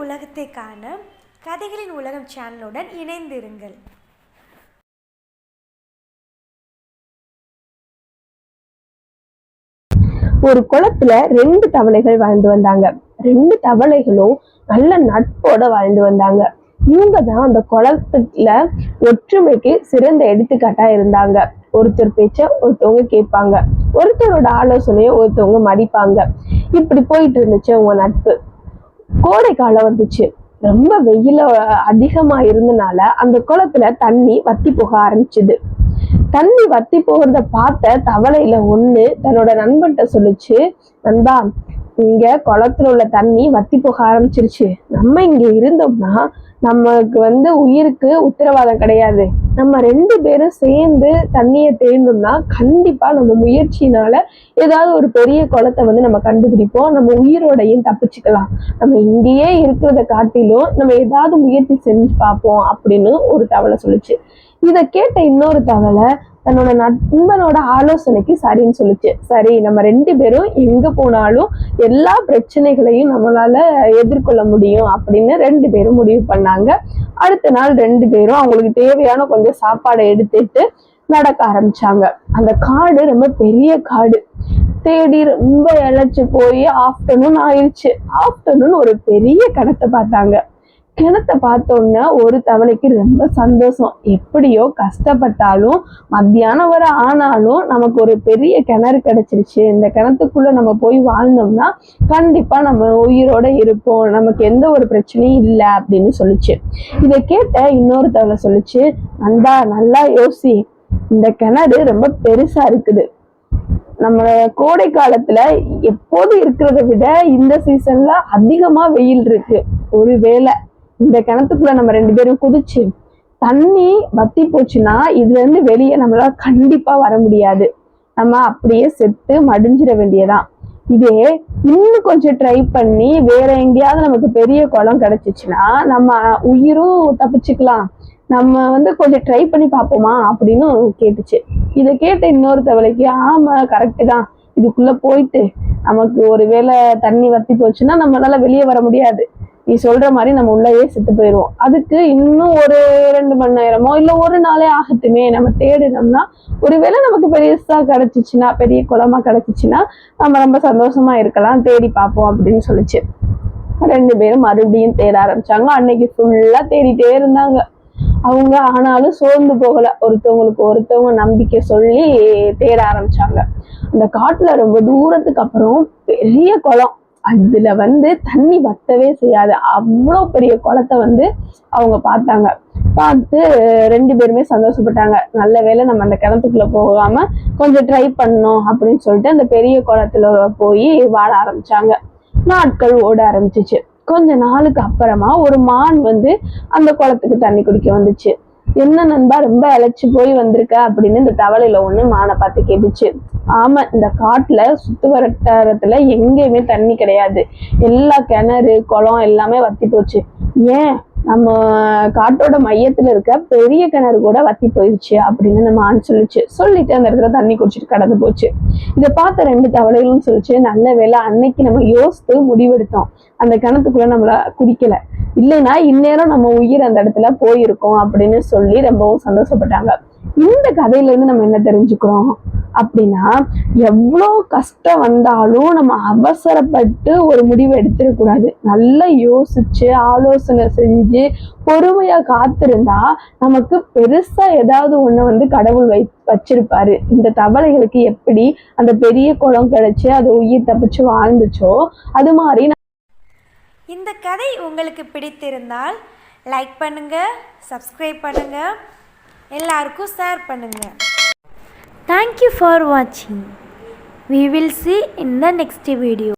உலகத்தை காண கதைகளின் உலகம் சேனலுடன் இணைந்திருங்கள். ஒரு குளத்துல 2 தவளைகள் வாழ்ந்து வந்தாங்க. 2 தவளைகளும் நல்ல நட்போட வாழ்ந்து வந்தாங்க. இவங்க தான் அந்த குளத்துல ஒற்றுமைக்கு சிறந்த எடுத்துக்காட்டா இருந்தாங்க. ஒருத்தர் பேச்ச ஒருத்தவங்க கேட்பாங்க, ஒருத்தரோட ஆலோசனையை ஒருத்தவங்க மதிப்பாங்க. இப்படி போயிட்டு இருந்துச்சு அவங்க நட்பு. கோடை காலம் வந்துச்சு. ரொம்ப வெயில அதிகமா இருந்தனால அந்த குளத்துல தண்ணி வத்தி போக ஆரம்பிச்சுது. தண்ணி வத்தி போகிறத பார்த்த தவளையில ஒண்ணு தன்னோட நண்பன்கிட்ட சொல்லுச்சு, நண்பா, இங்க குளத்துல உள்ள தண்ணி வத்தி போக ஆரம்பிச்சிருச்சு. நம்ம இங்க இருந்தோம்னா நமக்கு உயிருக்கு உத்தரவாதம் கிடையாது. நம்ம 2 பேரும் சேர்ந்து தண்ணியை தேர்ந்தோம்னா கண்டிப்பா நம்ம முயற்சினால ஏதாவது ஒரு பெரிய குளத்தை நம்ம கண்டுபிடிப்போம். நம்ம உயிரோடையும் தப்பிச்சுக்கலாம். நம்ம இங்கேயே இருக்கிறத காட்டிலும் நம்ம ஏதாவது முயற்சி செஞ்சு பார்ப்போம் அப்படின்னு ஒரு தவளை சொல்லுச்சு. இத கேட்ட இன்னொரு தவளை தன்னோட நண்பனோட ஆலோசனைக்கு சரின்னு சொல்லுச்சு. சரி, நம்ம 2 பேரும் எங்க போனாலும் எல்லா பிரச்சனைகளையும் நம்மளால எதிர்கொள்ள முடியும் அப்படின்னு 2 பேரும் முடிவு பண்ணாங்க. அடுத்த நாள் 2 பேரும் அவங்களுக்கு தேவையான கொஞ்சம் சாப்பாடை எடுத்துட்டு நடக்க ஆரம்பிச்சாங்க. அந்த காடு ரொம்ப பெரிய காடு. தேடி ரொம்ப இழைச்சு போய் ஆஃப்டர்நூன் ஆயிடுச்சு. ஆஃப்டர்நூன் ஒரு பெரிய கிணத்தை பார்த்தாங்க. கிணத்தை பார்த்தோன்னா ஒரு தவளைக்கு ரொம்ப சந்தோஷம். எப்படியோ கஷ்டப்பட்டாலும் மத்தியானம் வரை ஆனாலும் நமக்கு ஒரு பெரிய கிணறு கிடைச்சிருச்சு. இந்த கிணத்துக்குள்ள நம்ம போய் வாழ்ந்தோம்னா கண்டிப்பா நம்ம உயிரோட இருப்போம், நமக்கு எந்த ஒரு பிரச்சனையும் இல்லை அப்படின்னு சொல்லிச்சு. இதை கேட்ட இன்னொரு தவளை சொல்லிச்சு, நண்பா, நல்லா யோசி, இந்த கிணறு ரொம்ப பெருசா இருக்குது. நம்ம கோடை காலத்துல எப்போது இருக்கிறத விட இந்த சீசன்ல அதிகமா வெயில் இருக்கு. ஒருவேளை இந்த கிணத்துக்குள்ள நம்ம 2 பேரும் குதிச்சு தண்ணி வத்தி போச்சுன்னா இதுல இருந்து வெளியே நம்மளால கண்டிப்பா வர முடியாது. நம்ம அப்படியே செத்து மடிஞ்சிட வேண்டியதான். இதே இன்னும் கொஞ்சம் ட்ரை பண்ணி வேற எங்கேயாவது நமக்கு பெரிய குளம் கிடைச்சிச்சுன்னா நம்ம உயிரும் தப்பிச்சுக்கலாம். நம்ம கொஞ்சம் ட்ரை பண்ணி பார்ப்போமா அப்படின்னு கேட்டுச்சு. இதை கேட்ட இன்னொரு தவளைக்கு, ஆமா, கரெக்டு தான், இதுக்குள்ள போயிட்டு நமக்கு ஒரு வேளை தண்ணி வத்தி போச்சுன்னா நம்மளால வெளியே வர முடியாது. நீ சொல்ற மாதிரி நம்ம உள்ளேயே செத்து போயிடுவோம். அதுக்கு இன்னும் ஒரு 2 மணி நேரமோ இல்ல ஒரு நாளே ஆகட்டுமே, நம்ம தேடினோம்னா ஒருவேளை நமக்கு பெருசா கிடைச்சிச்சுன்னா, பெரிய குளமா கிடைச்சிச்சுன்னா நம்ம ரொம்ப சந்தோஷமா இருக்கலாம், தேடி பார்ப்போம் அப்படின்னு சொல்லிச்சு. 2 பேரும் மறுபடியும் தேட ஆரம்பிச்சாங்க. அன்னைக்கு ஃபுல்லா தேடிட்டே இருந்தாங்க அவங்க. ஆனாலும் சோர்ந்து போகல. ஒருத்தவங்களுக்கு ஒருத்தவங்க நம்பிக்கை சொல்லி தேட ஆரம்பிச்சாங்க. அந்த காட்டுல ரொம்ப தூரத்துக்கு அப்புறம் பெரிய குளம். அதுல தண்ணி வத்தவே செய்யாது. அவ்வளோ பெரிய குளத்தை அவங்க பார்த்தாங்க. பார்த்து 2 பேருமே சந்தோஷப்பட்டாங்க. நல்ல வேளை நம்ம அந்த கிணத்துக்குள்ள போகாம கொஞ்சம் ட்ரை பண்ணோம் அப்படின்னு சொல்லிட்டு அந்த பெரிய குளத்துல போய் வாழ ஆரம்பிச்சாங்க. நாட்கள் ஓட ஆரம்பிச்சிச்சு. கொஞ்ச நாளுக்கு அப்புறமா ஒரு மான் அந்த குளத்துக்கு தண்ணி குடிக்க வந்துச்சு. என்ன நண்பா, ரொம்ப இழைச்சு போய் வந்திருக்க அப்படின்னு இந்த தவளையில ஒண்ணு மானை பார்த்து கேட்டுச்சு. ஆமா, இந்த காட்டுல சுத்து வட்டாரத்துல எங்கேயுமே தண்ணி கிடையாது. எல்லா கிணறு குளம் எல்லாமே வத்தி போச்சு. ஏன், நம்ம காட்டோட மையத்துல இருக்க பெரிய கிணறு கூட வத்தி போயிடுச்சு அப்படின்னு அந்த மான் சொல்லிச்சு. சொல்லிட்டு அந்த இடத்துல தண்ணி குடிச்சிட்டு கடந்து போச்சு. இதை பார்த்த 2 தவளைகளும் சொல்லிச்சு, நல்ல வேளை அன்னைக்கு நம்ம யோசித்து முடிவெடுத்தோம், அந்த கிணத்துக்குள்ள நம்மள குடிக்கல, இல்லைன்னா இந்நேரம் நம்ம உயிர் அந்த இடத்துல போயிருக்கோம் அப்படின்னு சொல்லி ரொம்பவும் சந்தோஷப்பட்டாங்க. இந்த கதையில இருந்து நம்ம என்ன தெரிஞ்சுக்கிறோம் அப்படின்னா, எவ்வளோ கஷ்டம் வந்தாலும் நம்ம அவசரப்பட்டு ஒரு முடிவு எடுத்துடக்கூடாது. நல்லா யோசிச்சு ஆலோசனை செஞ்சு பொறுமையா காத்திருந்தா நமக்கு பெருசா ஏதாவது ஒண்ணு கடவுள் வச்சிருப்பாரு. இந்த தவளைகளுக்கு எப்படி அந்த பெரிய குளம் கிடைச்சு அது உயிர் தப்பிச்சு வாழ்ந்துச்சோ அது மாதிரி. இந்த கதை உங்களுக்கு பிடித்திருந்தால் லைக் பண்ணுங்கள், சப்ஸ்கிரைப் பண்ணுங்கள், எல்லாருக்கும் ஷேர் பண்ணுங்கள். Thank you for watching. We will see in the next video.